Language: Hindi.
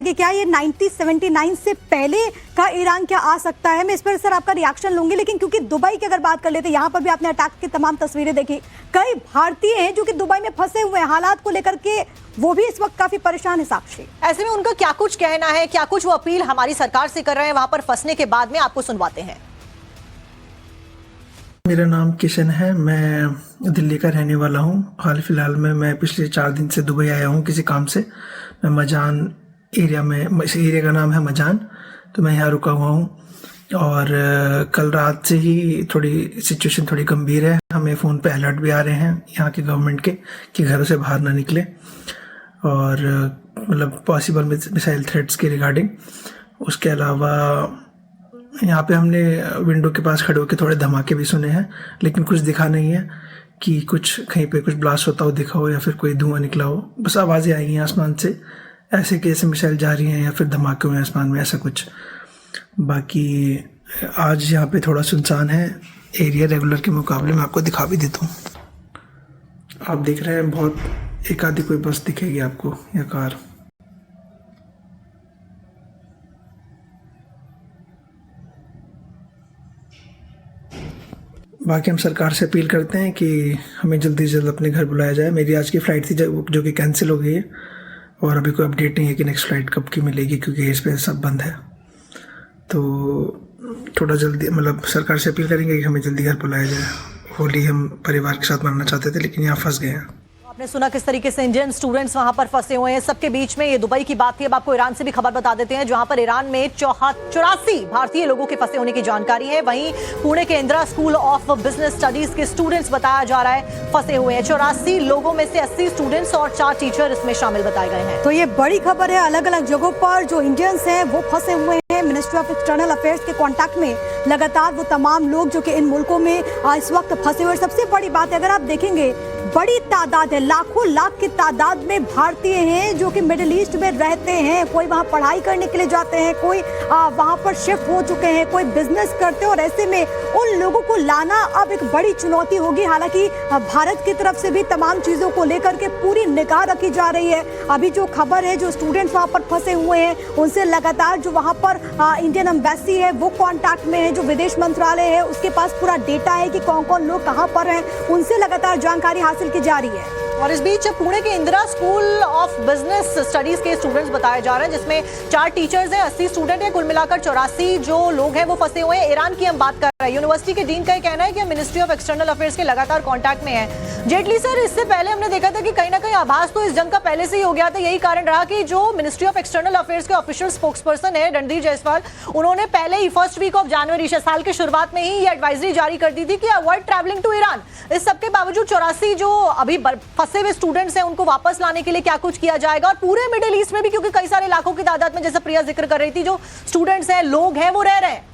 कि क्या ये 1979 से पहले का ईरान क्या आ सकता है? मैं इस पर सर आपका रिएक्शन लूंगी, लेकिन क्योंकि दुबई की अगर बात कर लेते हैं, यहाँ पर भी आपने अटैक की तमाम तस्वीरें देखी। कई भारतीय हैं जो कि दुबई में फंसे हुए हैं, हालात को लेकर के वो भी इस वक्त काफी परेशान है। साक्षी, ऐसे में उनका क्या कुछ कहना है, क्या कुछ वो अपील हमारी सरकार से कर रहे हैं वहां पर फंसने के बाद में, आपको सुनवाते हैं। मेरा नाम किशन है, मैं दिल्ली का रहने वाला हूँ। हाल फिलहाल में मैं पिछले 4 दिन से दुबई आया हूँ किसी काम से। मैं मजान एरिया में, इस एरिया का नाम है मजान, तो मैं यहाँ रुका हुआ हूँ। और कल रात से ही थोड़ी सिचुएशन थोड़ी गंभीर है। हमें फ़ोन पे अलर्ट भी आ रहे हैं यहाँ के गवर्नमेंट के कि घरों से बाहर ना निकले, और मतलब पॉसिबल मिसाइल थ्रेट्स के रिगार्डिंग। उसके अलावा यहाँ पे हमने विंडो के पास खड़े होकर थोड़े धमाके भी सुने हैं, लेकिन कुछ दिखा नहीं है कि कुछ कहीं पे कुछ ब्लास्ट होता हो दिखा हो या फिर कोई धुआं निकला हो। बस आवाज़ें आई हैं आसमान से, ऐसे कैसे मिसाइल जा रही हैं या फिर धमाके हुए आसमान में, ऐसा कुछ। बाकी आज यहाँ पे थोड़ा सुनसान है एरिया रेगुलर के मुकाबले। मैं आपको दिखा भी देता हूँ। आप देख रहे हैं बहुत एक आधी कोई बस दिखेगी आपको या कार। बाकी हम सरकार से अपील करते हैं कि हमें जल्दी से जल्द अपने घर बुलाया जाए। मेरी आज की फ़्लाइट थी जो कि कैंसिल हो गई है, और अभी कोई अपडेट नहीं है कि नेक्स्ट फ़्लाइट कब की मिलेगी, क्योंकि एयर स्पेस सब बंद है। तो थोड़ा जल्दी मतलब सरकार से अपील करेंगे कि हमें जल्दी घर बुलाया जाए। होली हम परिवार के साथ मनाना चाहते थे, लेकिन यहाँ फंस गए हैं। आपने सुना किस तरीके से इंडियन स्टूडेंट्स वहां पर फंसे हुए हैं। सबके बीच में ये दुबई की बात थी। अब आपको ईरान से भी खबर बता देते हैं, जहां पर ईरान में 84 भारतीय लोगों के फंसे होने की जानकारी है। वहीं पुणे के Indira school of business studies के स्टूडेंट्स बताया जा रहा है फंसे हुए हैं। 84 लोगों में से 80 स्टूडेंट्स और 4 टीचर इसमें शामिल बताए गए हैं। तो ये बड़ी खबर है। अलग अलग जगहों पर जो इंडियंस हैं वो फंसे हुए हैं। मिनिस्ट्री ऑफ एक्सटर्नल अफेयर्स के कॉन्टैक्ट में लगातार वो तमाम लोग जो कि इन मुल्कों में इस वक्त फंसे हुए। सबसे बड़ी बात है, अगर आप देखेंगे बड़ी तादाद है, लाखों लाख की तादाद में भारतीय हैं जो कि मिडिल ईस्ट में रहते हैं। कोई वहां पढ़ाई करने के लिए जाते हैं, कोई वहां पर शिफ्ट हो चुके हैं, कोई बिजनेस करते हैं, और ऐसे में उन लोगों को लाना अब एक बड़ी चुनौती होगी। हालांकि भारत की तरफ से भी तमाम चीजों को लेकर के पूरी निगाह रखी जा रही है। अभी जो खबर है, जो स्टूडेंट्स वहां पर फंसे हुए हैं उनसे लगातार जो वहां पर इंडियन एम्बेसी है वो कॉन्टैक्ट में है, जो विदेश मंत्रालय है उसके पास पूरा डेटा है कि कौन कौन लोग कहां पर हैं, उनसे लगातार जानकारी हासिल की जा रही है। और इस बीच पुणे के Indira school of business studies के स्टूडेंट्स बताए जा रहे हैं, जिसमें 4 टीचर्स हैं, 80 स्टूडेंट हैं। कुल मिलाकर 84 जो लोग हैं वो फंसे हुए हैं। ईरान की हम बात कर रहे हैं। यूनिवर्सिटी के डीन का ये कहना है कि हम मिनिस्ट्री ऑफ एक्सटर्नल अफेयर्स के लगातार कांटेक्ट में हैं। जेटली सर, इससे पहले हमने देखा था कि कहीं ना कहीं आभास तो इस जंग का पहले से ही हो गया था। यही कारण रहा कि जो मिनिस्ट्री ऑफ एक्सटर्नल अफेयर्स के ऑफिशियल स्पोक्सपर्सन है रणधीर जायसवाल, उन्होंने पहले ही फर्स्ट वीक ऑफ जनवरी साल के शुरुआत में ही ये एडवाइजरी जारी कर दी थी कि अवॉइड ट्रैवलिंग टू ईरान। इस सबके बावजूद 84 जो अभी फंसे हुए स्टूडेंट्स हैं उनको वापस लाने के लिए क्या कुछ किया जाएगा? और पूरे मिडिल ईस्ट में भी, क्योंकि कई सारे लाखों की तादाद में, जैसे प्रिया जिक्र कर रही थी, जो स्टूडेंट्स हैं, लोग हैं, वो रह रहे हैं।